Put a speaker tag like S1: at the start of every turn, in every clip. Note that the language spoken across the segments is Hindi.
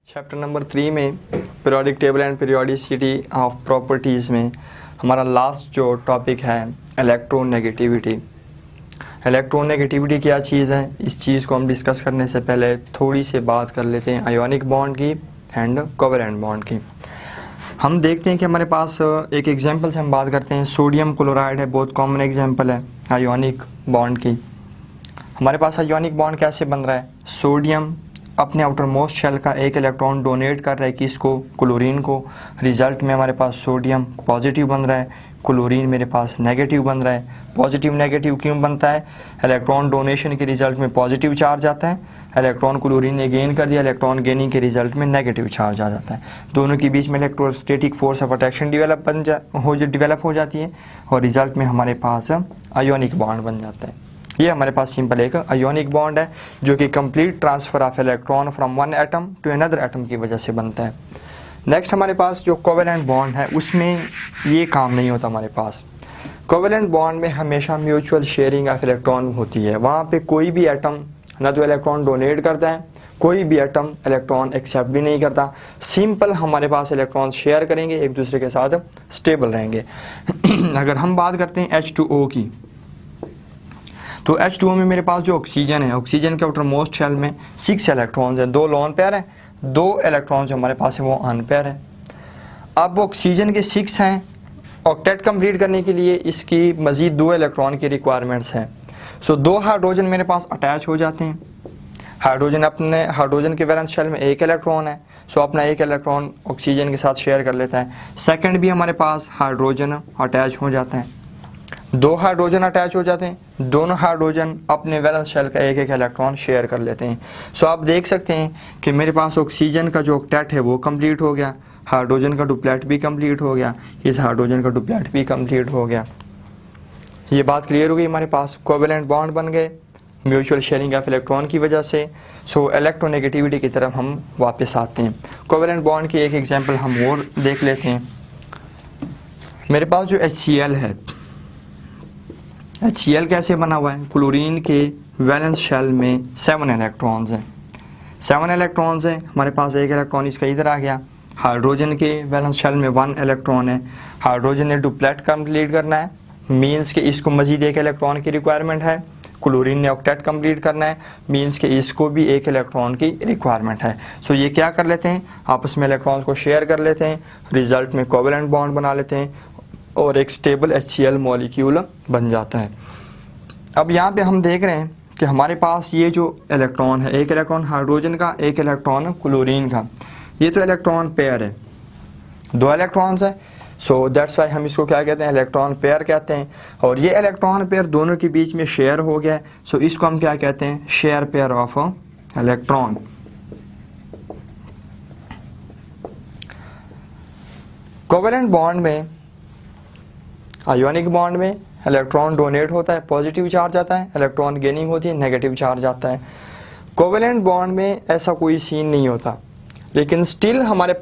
S1: चैप्टर नंबर 3 में periodic table and periodicity of properties में हमारा लास्ट जो टॉपिक है इलेक्ट्रोनेगेटिविटी। इलेक्ट्रोनेगेटिविटी क्या चीज़ है, इस चीज़ को हम डिस्कस करने से पहले थोड़ी सी बात कर लेते हैं आयोनिक बॉन्ड की एंड कोवेलेंट बॉन्ड की। हम देखते हैं कि हमारे पास एक एग्जांपल से हम बात करते हैं, सोडियम क्लोराइड है, बहुत कॉमन एग्जांपल है आयोनिक बॉन्ड की। हमारे पास आयोनिक बॉन्ड कैसे बन रहा है, सोडियम अपने आउटर मोस्ट शेल का एक इलेक्ट्रॉन डोनेट कर रहा है किसको, क्लोरीन को। रिजल्ट में हमारे पास सोडियम पॉजिटिव बन रहा है, क्लोरीन मेरे पास नेगेटिव बन रहा है। पॉजिटिव नेगेटिव क्यों बनता है, इलेक्ट्रॉन डोनेशन के रिजल्ट में पॉजिटिव चार्ज आता है, इलेक्ट्रॉन क्लोरीन ने गेन कर दिया, इलेक्ट्रॉन गेनिंग के रिजल्ट में नेगेटिव चार्ज आ जाता है। दोनों के बीच में electrostatic force of attraction develop हो जाती है और रिजल्ट में हमारे पास आयोनिक बॉन्ड बन जाता है। ये हमारे पास सिंपल एक आयोनिक बॉन्ड है जो कि complete transfer of electron from one atom to another atom की वजह से बनता है। नेक्स्ट हमारे पास जो कोवेलेंट बॉन्ड है उसमें ये काम नहीं होता। हमारे पास कोवेलेंट बॉन्ड में हमेशा म्यूचुअल शेयरिंग ऑफ इलेक्ट्रॉन होती है। वहाँ पे कोई भी एटम ना तो इलेक्ट्रॉन डोनेट करता है, कोई भी एटम इलेक्ट्रॉन एक्सेप्ट भी नहीं करता। सिंपल हमारे पास इलेक्ट्रॉन शेयर करेंगे, एक दूसरे के साथ स्टेबल रहेंगे। अगर हम बात करते हैं H2O की, तो H2O में मेरे पास जो ऑक्सीजन है, ऑक्सीजन के आउटर मोस्ट शेल में 6 इलेक्ट्रॉन्स हैं, 2 लोन पेयर हैं, 2 इलेक्ट्रॉन्स हमारे पास है वो अनपेयर है। अब ऑक्सीजन के 6 हैं, ऑक्टेट कंप्लीट करने के लिए इसकी मज़ीद 2 इलेक्ट्रॉन की रिक्वायरमेंट्स हैं। सो 2 हाइड्रोजन मेरे पास अटैच हो जाते हैं। हाइड्रोजन के वैलेंस शेल में 1 इलेक्ट्रॉन है, सो अपना 1 इलेक्ट्रॉन ऑक्सीजन के साथ शेयर कर लेता है। सेकंड भी हमारे पास हाइड्रोजन अटैच हो जाता है, 2 हाइड्रोजन अटैच हो जाते हैं, दोनों हाइड्रोजन अपने वैलेंस शेल का 1 इलेक्ट्रॉन शेयर कर लेते हैं। सो आप देख सकते हैं कि मेरे पास ऑक्सीजन का जो ऑक्टेट है वो कंप्लीट हो गया, हाइड्रोजन का डुप्लेट भी कंप्लीट हो गया, इस हाइड्रोजन का डुप्लेट भी कंप्लीट हो गया। ये बात क्लियर हो गई, हमारे पास कोवेलेंट बॉन्ड बन गए म्यूचुअल शेयरिंग ऑफ इलेक्ट्रॉन की वजह से। सो इलेक्ट्रोनेगेटिविटी की तरफ हम वापस आते हैं। कोवेलेंट बॉन्ड की एक एग्जाम्पल हम और देख लेते हैं। मेरे पास जो HCl है, HCl कैसे बना हुआ है, क्लोरीन के वैलेंस शेल में 7 इलेक्ट्रॉन्स हैं, 7 इलेक्ट्रॉन्स हैं। हमारे पास 1 इलेक्ट्रॉन इसका इधर आ गया। हाइड्रोजन के वैलेंस शेल में 1 इलेक्ट्रॉन है, हाइड्रोजन ने डुप्लेट कंप्लीट करना है, मीन्स के इसको मजीद 1 इलेक्ट्रॉन की रिक्वायरमेंट है। क्लोरीन ने ऑक्टेट कंप्लीट करना है, मीन्स के इसको भी 1 इलेक्ट्रॉन की रिक्वायरमेंट है। सो ये क्या कर लेते हैं, आपस में इलेक्ट्रॉन को शेयर कर लेते हैं, रिजल्ट में कोवेलेंट बॉन्ड बना लेते हैं और एक स्टेबल HCl मॉलिक्यूल बन जाता है। अब यहाँ पे हम देख रहे हैं कि हमारे पास ये जो इलेक्ट्रॉन है, 1 इलेक्ट्रॉन हाइड्रोजन का, 1 इलेक्ट्रॉन क्लोरीन का, ये तो इलेक्ट्रॉन पेयर है, 2 इलेक्ट्रॉन्स है। सो दैट्स वाई हम इसको क्या कहते हैं, इलेक्ट्रॉन पेयर कहते हैं। और ये इलेक्ट्रॉन पेयर दोनों के बीच में शेयर हो गया, सो इसको हम क्या कहते हैं, share pair of electron. Covalent bond में, आयोनिक बॉन्ड में इलेक्ट्रॉन डोनेट होता है, पॉजिटिव चार्ज आता है, इलेक्ट्रॉन गेनिंग होती है, नेगेटिव चार्ज आता है। कोवेलेंट बॉन्ड में ऐसा कोई सीन नहीं होता, लेकिन स्टिल हमारे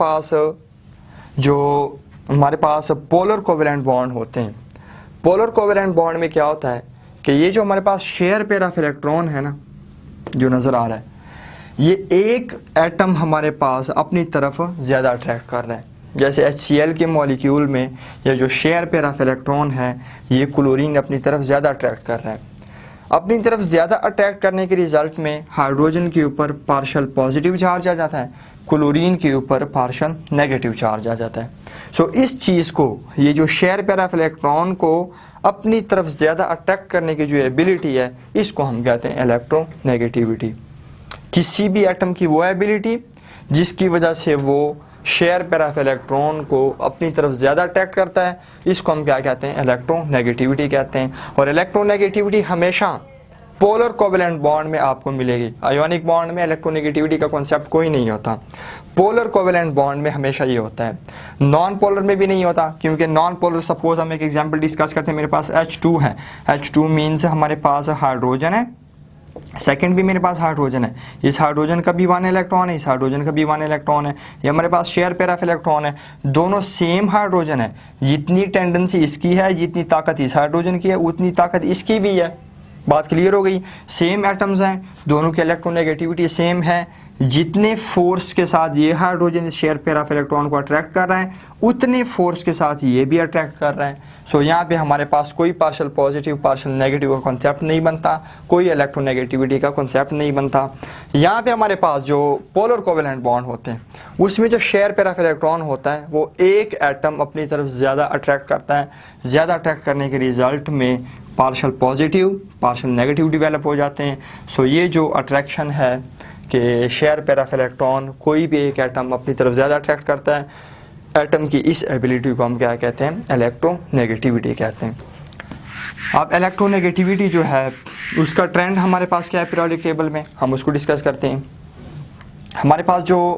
S1: पास पोलर कोवेलेंट बॉन्ड होते हैं। पोलर कोवेलेंट बॉन्ड में क्या होता है कि ये जो हमारे पास शेयर पेयर ऑफ इलेक्ट्रॉन है ना, जो नज़र आ रहा है, ये एक एटम हमारे पास अपनी तरफ ज़्यादा अट्रैक्ट कर रहा है। जैसे HCl के मॉलिक्यूल में ये जो शेयर पेयर ऑफ इलेक्ट्रॉन है, ये क्लोरीन अपनी तरफ ज़्यादा अट्रैक्ट कर रहा है। अपनी तरफ ज़्यादा अट्रैक्ट करने के रिजल्ट में हाइड्रोजन के ऊपर पार्शल पॉजिटिव चार्ज आ जाता है, क्लोरीन के ऊपर पार्शल नेगेटिव चार्ज आ जाता है। सो इस चीज़ को, ये जो शेयर पेयर ऑफ इलेक्ट्रॉन को अपनी तरफ ज़्यादा अट्रैक्ट करने की जो एबिलिटी है, इसको हम कहते हैं इलेक्ट्रोनेगेटिविटी। किसी भी एटम की वो एबिलिटी जिसकी वजह से वो शेयर पेयर ऑफ इलेक्ट्रॉन को अपनी तरफ ज़्यादा अट्रैक्ट करता है, इसको हम क्या कहते हैं, इलेक्ट्रोनेगेटिविटी कहते हैं। और इलेक्ट्रोनेगेटिविटी हमेशा पोलर कोवेलेंट बॉन्ड में आपको मिलेगी। आयोनिक बॉन्ड में इलेक्ट्रोनेगेटिविटी का कॉन्सेप्ट कोई नहीं होता, पोलर कोवेलेंट बॉन्ड में हमेशा ये होता है। नॉन पोलर में भी नहीं होता, क्योंकि नॉन पोलर, सपोज हम एक एग्जांपल डिस्कस करते हैं, मेरे पास H2 है, H2 मीन्स हमारे पास हाइड्रोजन है, सेकंड भी मेरे पास हाइड्रोजन है, इस हाइड्रोजन का भी 1 इलेक्ट्रॉन है, इस हाइड्रोजन का भी 1 इलेक्ट्रॉन है, ये हमारे पास शेयर पेयर ऑफ इलेक्ट्रॉन है, दोनों सेम हाइड्रोजन है, जितनी टेंडेंसी इसकी है, जितनी ताकत इस हाइड्रोजन की है, उतनी ताकत इसकी भी है। बात क्लियर हो गई। सेम एटम्स हैं, दोनों की इलेक्ट्रोनेगेटिविटी सेम है, जितने फोर्स के साथ ये हाइड्रोजन इस शेयर पेयर ऑफ इलेक्ट्रॉन को अट्रैक्ट कर रहा है उतने फोर्स के साथ ये भी अट्रैक्ट कर रहा है। सो यहाँ पे हमारे पास कोई पार्शियल पॉजिटिव पार्शियल नेगेटिव का कॉन्सेप्ट नहीं बनता, कोई इलेक्ट्रोनेगेटिविटी का कॉन्सेप्ट नहीं बनता। यहाँ पे हमारे पास जो पोलर कोवेलेंट बॉन्ड होते हैं उसमें जो शेयर पेयर ऑफ इलेक्ट्रॉन होता है वो एक एटम अपनी तरफ ज़्यादा अट्रैक्ट करता है। ज़्यादा अट्रैक्ट करने के रिजल्ट में partial positive partial negative develop हो जाते हैं। सो ये जो अट्रैक्शन है कि शेयर पेयर ऑफ इलेक्ट्रॉन कोई भी एक एटम अपनी तरफ ज़्यादा अट्रैक्ट करता है, एटम की इस एबिलिटी को हम क्या कहते हैं, इलेक्ट्रोनेगेटिविटी कहते हैं। अब इलेक्ट्रोनेगेटिविटी जो है उसका ट्रेंड हमारे पास क्या है पीरियोडिक टेबल में, हम उसको डिस्कस करते हैं। हमारे पास जो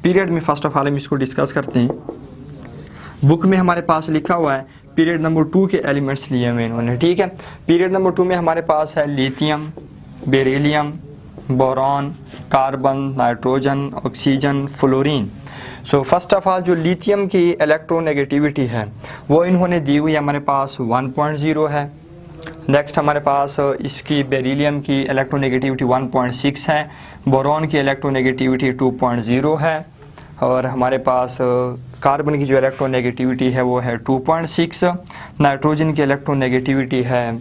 S1: पीरियड में फर्स्ट ऑफ ऑल हम इसको डिस्कस करते हैं। बुक में हमारे पास लिखा हुआ है पीरियड नंबर 2 के एलिमेंट्स लिए हुए इन्होंने, ठीक है। पीरियड नंबर 2 में हमारे पास है lithium, beryllium, boron, carbon, nitrogen, oxygen, fluorine. So first of all जो लिथियम की इलेक्ट्रोनेगेटिविटी है वो इन्होंने दी हुई हमारे पास 1.0 है। नेक्स्ट हमारे पास इसकी बेरिलियम की इलेक्ट्रोनेगेटिविटी 1.6 है, बोरॉन की इलेक्ट्रोनेगेटिविटी 2.0 है और हमारे पास कार्बन की जो इलेक्ट्रोनेगेटिविटी है वो है 2.6, नाइट्रोजन की इलेक्ट्रोनेगेटिविटी है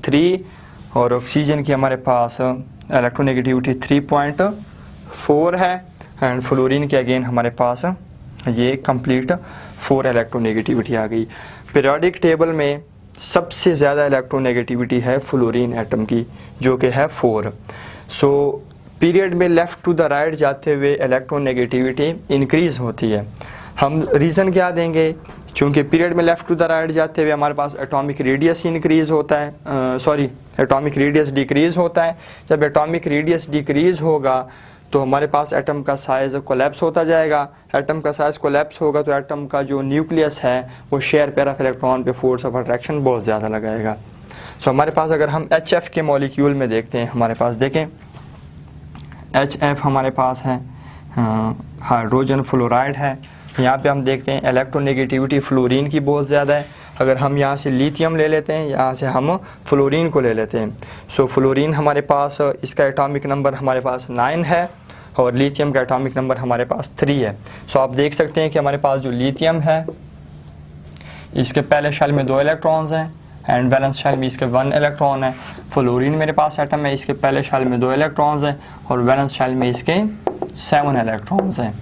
S1: 3 और ऑक्सीजन की हमारे पास इलेक्ट्रोनेगेटिविटी 3.4 है एंड फ्लोरीन के अगेन हमारे पास ये कंप्लीट 4 इलेक्ट्रोनेगेटिविटी आ गई। पीरियोडिक टेबल में सबसे ज़्यादा इलेक्ट्रोनेगेटिविटी है फ्लोरीन एटम की जो कि है 4। सो पीरियड में लेफ़्ट टू द राइट जाते हुए इलेक्ट्रोनेगेटिविटी इंक्रीज़ होती है। हम रीज़न क्या देंगे, चूँकि पीरियड में लेफ़्ट टू द राइट जाते हुए हमारे पास एटॉमिक रेडियस इंक्रीज़ होता है, एटॉमिक रेडियस डिक्रीज़ होता है। जब एटॉमिक रेडियस डिक्रीज़ होगा तो हमारे पास एटम का साइज़ कोलैप्स होता जाएगा। एटम का साइज़ कोलैप्स होगा तो एटम का जो न्यूक्लियस है वो शेयर पेयर ऑफ इलेक्ट्रॉन पे फोर्स ऑफ अट्रैक्शन बहुत ज़्यादा लगाएगा। सो हमारे पास अगर हम HF के मॉलिक्यूल में देखते हैं, हमारे पास देखें HF हमारे पास है हाइड्रोजन फ्लोराइड है। यहाँ पे हम देखते हैं इलेक्ट्रोनेगेटिविटी फ्लोरीन की बहुत ज़्यादा है। अगर हम यहाँ से लिथियम ले लेते हैं, यहाँ से हम फ्लोरीन को ले लेते हैं। सो फ्लोरीन हमारे पास इसका एटॉमिक नंबर हमारे पास 9 है और लिथियम का एटॉमिक नंबर हमारे पास 3 है। सो आप देख सकते हैं कि हमारे पास जो लिथियम है इसके पहले शेल में 2 इलेक्ट्रॉन्स हैं एंड वैलेंस शेल में इसके 1 इलेक्ट्रॉन है। फ्लोरीन मेरे पास एटम है, इसके पहले शेल में 2 इलेक्ट्रॉन्स हैं और वैलेंस शेल में इसके 7 इलेक्ट्रॉन्स हैं।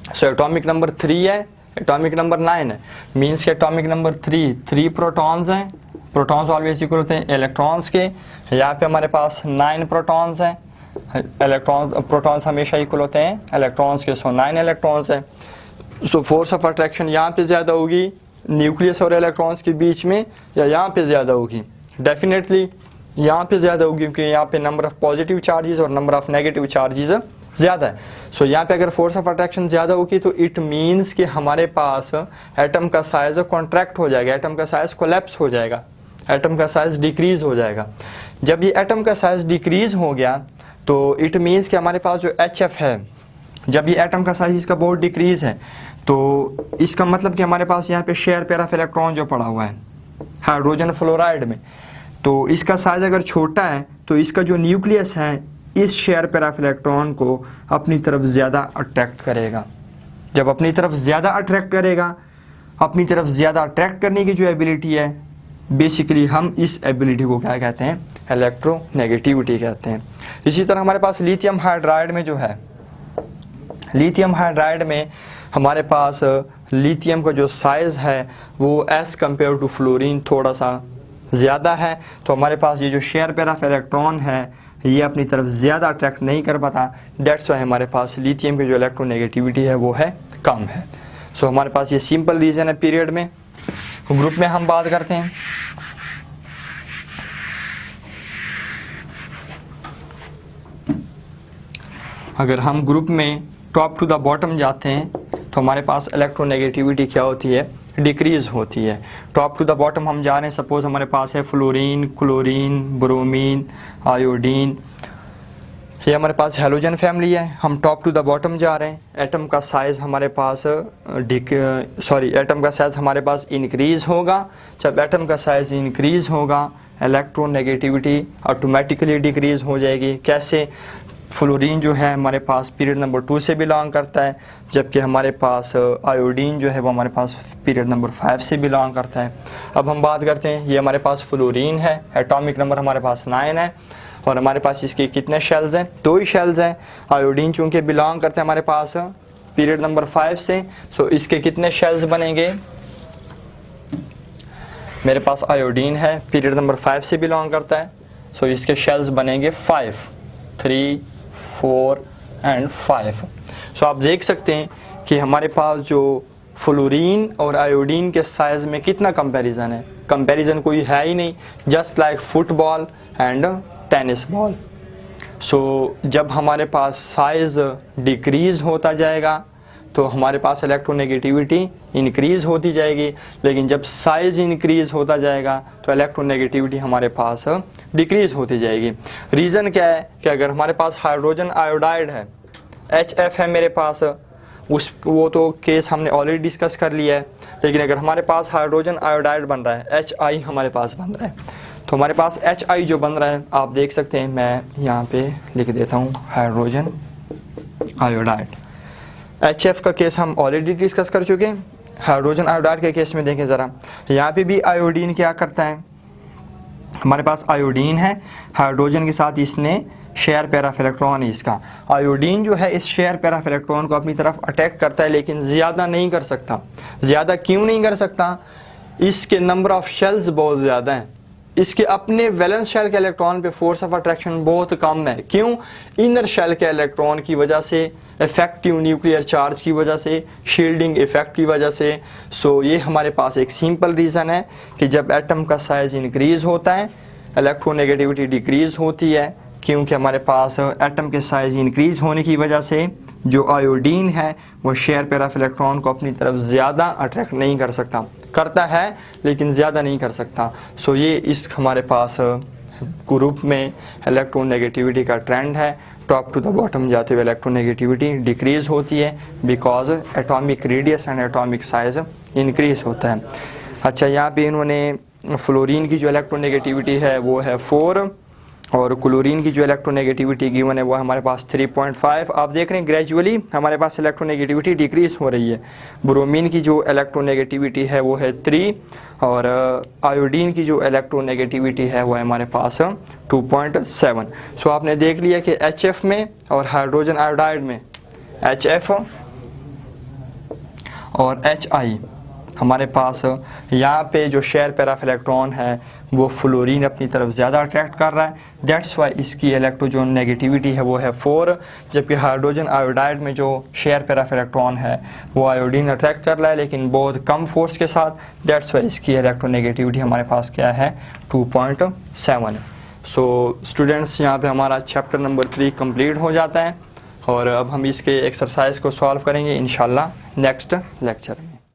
S1: सो एटॉमिक नंबर 3 है, एटॉमिक नंबर 9 है, मीन्स के एटॉमिक नंबर 3 प्रोटॉन्स हैं। प्रोटॉन्स ऑलवेज इक्वल होते हैं इलेक्ट्रॉन्स के। यहाँ पे हमारे पास 9 प्रोटॉन्स हैं, प्रोटॉन्स हमेशा इक्वल होते हैं इलेक्ट्रॉन्स के। सो 9 इलेक्ट्रॉन्स हैं। सो फोर्स ऑफ अट्रैक्शन यहाँ पे ज़्यादा होगी न्यूक्लियस और इलेक्ट्रॉन्स के बीच में या यहाँ पे ज़्यादा होगी? डेफिनेटली यहाँ पे ज़्यादा होगी क्योंकि यहाँ पे नंबर ऑफ़ पॉजिटिव चार्जेस और नंबर ऑफ़ नेगेटिव चार्जेस ज़्यादा है। सो यहाँ पे अगर फोर्स ऑफ अट्रैक्शन ज़्यादा होगी तो इट मीन्स कि हमारे पास एटम का साइज़ कॉन्ट्रैक्ट हो जाएगा, एटम का साइज़ कोलैप्स हो जाएगा, एटम का साइज़ डिक्रीज़ हो जाएगा। जब ये एटम का साइज़ डिक्रीज़ हो गया तो इट मीन्स कि हमारे पास जो HF है, जब ये एटम का साइज़ इसका बहुत डिक्रीज़ है तो इसका मतलब कि हमारे पास यहाँ पे शेयर पेयर ऑफ इलेक्ट्रॉन जो पड़ा हुआ है हाइड्रोजन फ्लोराइड में, तो इसका साइज़ अगर छोटा है तो इसका जो न्यूक्लियस है इस शेयर पेयर ऑफ इलेक्ट्रॉन को अपनी तरफ ज़्यादा अट्रैक्ट करेगा। जब अपनी तरफ ज़्यादा अट्रैक्ट करेगा, अपनी तरफ ज़्यादा अट्रैक्ट करने की जो एबिलिटी है, बेसिकली हम इस एबिलिटी को क्या कहते हैं, इलेक्ट्रोनेगेटिविटी कहते हैं। इसी तरह हमारे पास लिथियम हाइड्राइड में जो है, लिथियम हाइड्राइड में हमारे पास लिथियम का जो साइज़ है वो एज़ कम्पेयर टू फ्लोरीन थोड़ा सा ज़्यादा है। तो हमारे पास ये जो शेयर पेयर ऑफ इलेक्ट्रॉन है ये अपनी तरफ ज़्यादा अट्रैक्ट नहीं कर पाता। दैट्स वाई हमारे पास लिथियम की जो इलेक्ट्रोनेगेटिविटी है वो है कम है। सो हमारे पास ये सिंपल रीज़न है। पीरियड में ग्रुप में हम बात करते हैं। अगर हम ग्रुप में टॉप टू द बॉटम जाते हैं तो हमारे पास इलेक्ट्रोनेगेटिविटी क्या होती है, डिक्रीज़ होती है। टॉप टू द बॉटम हम जा रहे हैं, सपोज हमारे पास है फ्लोरीन, क्लोरीन, ब्रोमीन, आयोडीन, ये हमारे पास हैलोजन फैमिली है। हम टॉप टू द बॉटम जा रहे हैं। एटम का साइज़ हमारे पास एटम का साइज़ हमारे पास इंक्रीज़ होगा। जब एटम का साइज़ इंक्रीज़ होगा इलेक्ट्रोनेगेटिविटी ऑटोमेटिकली डिक्रीज़ हो जाएगी। कैसे? फ्लोरीन जो है हमारे पास पीरियड नंबर 2 से बिलोंग करता है, जबकि हमारे पास आयोडीन जो है वो हमारे पास पीरियड नंबर 5 से बिलोंग करता है। अब हम बात करते हैं, ये हमारे पास फ्लोरीन है, एटॉमिक नंबर हमारे पास 9 है और हमारे पास इसके कितने शेल्स हैं, 2 ही शेल्स हैं। आयोडीन चूँकि बिलोंग करता है हमारे पास पीरियड नंबर 5 से, सो इसके कितने शेल्स बनेंगे, मेरे पास आयोडीन है पीरियड नंबर 5 से बिलोंग करता है, सो इसके शेल्स बनेंगे 5, 3, 4 एंड 5। सो आप देख सकते हैं कि हमारे पास जो फ्लोरीन और आयोडीन के साइज़ में कितना कंपैरिजन है, कंपैरिजन कोई है ही नहीं, just like football and tennis ball. So जब हमारे पास साइज़ डिक्रीज़ होता जाएगा तो हमारे पास इलेक्ट्रोनेगेटिविटी इंक्रीज़ होती जाएगी, लेकिन जब साइज़ इंक्रीज़ होता जाएगा तो इलेक्ट्रोनेगेटिविटी हमारे पास डिक्रीज़ होती जाएगी। रीज़न क्या है कि अगर हमारे पास हाइड्रोजन आयोडाइड है, HF है मेरे पास, वो तो केस हमने ऑलरेडी डिस्कस कर लिया है, लेकिन अगर हमारे पास हाइड्रोजन आयोडाइड बन रहा है, HI हमारे पास बन रहा है, तो हमारे पास HI जो बन रहा है आप देख सकते हैं, मैं यहाँ पे लिख देता हूँ हाइड्रोजन आयोडाइड। HF का केस हम ऑलरेडी डिस्कस कर चुके हैं। हाइड्रोजन आयोडाइड के केस में देखें ज़रा, यहाँ पे भी आयोडीन क्या करता है, हमारे पास आयोडीन है, हाइड्रोजन के साथ इसने शेयर पैराफ इलेक्ट्रॉन है इसका। आयोडीन जो है इस शेयर पैराफ इलेक्ट्रॉन को अपनी तरफ अटैक करता है, लेकिन ज़्यादा नहीं कर सकता। ज़्यादा क्यों नहीं कर सकता, इसके नंबर ऑफ शेल्स बहुत ज़्यादा हैं, इसके अपने वैलेंस शेल के इलेक्ट्रॉन पे फोर्स ऑफ अट्रैक्शन बहुत कम है। क्यों, इनर शेल के इलेक्ट्रॉन की वजह से, इफेक्टिव न्यूक्लियर चार्ज की वजह से, शील्डिंग इफेक्ट की वजह से। सो ये हमारे पास एक सिंपल रीज़न है कि जब एटम का साइज इंक्रीज़ होता है इलेक्ट्रोनेगेटिविटी डिक्रीज़ होती है, क्योंकि हमारे पास एटम के साइज इंक्रीज़ होने की वजह से जो आयोडीन है वो शेयर पेयर ऑफ इलेक्ट्रॉन को अपनी तरफ ज़्यादा अट्रैक्ट नहीं कर सकता, करता है लेकिन ज़्यादा नहीं कर सकता। सो ये इस हमारे पास ग्रुप में इलेक्ट्रोनेगेटिविटी का ट्रेंड है, टॉप टू द बॉटम जाते हुए इलेक्ट्रोनेगेटिविटी डिक्रीज़ होती है because atomic radius and atomic size increase होता है। अच्छा, यहाँ पे इन्होंने फ्लोरीन की जो इलेक्ट्रोनेगेटिविटी है वो है 4 और क्लोरीन की जो इलेक्ट्रोनेगेटिविटी गिवन है वो हमारे पास 3.5। आप देख रहे हैं ग्रेजुअली हमारे पास इलेक्ट्रोनेगेटिविटी डिक्रीज़ हो रही है। ब्रोमीन की जो इलेक्ट्रोनेगेटिविटी है वो है 3 और आयोडीन की जो इलेक्ट्रोनेगेटिविटी है वो है हमारे पास 2.7। सो आपने देख लिया कि HF में और हाइड्रोजन आयोडाइड में HF और HI हमारे पास यहाँ पे जो शेयर पेयर ऑफ इलेक्ट्रॉन है वो फ्लोरीन अपनी तरफ ज़्यादा अट्रैक्ट कर रहा है, दैट्स वाई इसकी इलेक्ट्रोजोन नेगेटिविटी है वो है 4, जबकि हाइड्रोजन आयोडाइड में जो शेयर पेयर ऑफ इलेक्ट्रॉन है वो आयोडीन अट्रैक्ट कर रहा है लेकिन बहुत कम फोर्स के साथ, दैट्स वाई इसकी इलेक्ट्रोनेगेटिविटी हमारे पास क्या है 2.7। सो स्टूडेंट्स, यहाँ पे हमारा चैप्टर नंबर 3 कंप्लीट हो जाता है और अब हम इसके एक्सरसाइज को सॉल्व करेंगे इंशाल्लाह नेक्स्ट लेक्चर में।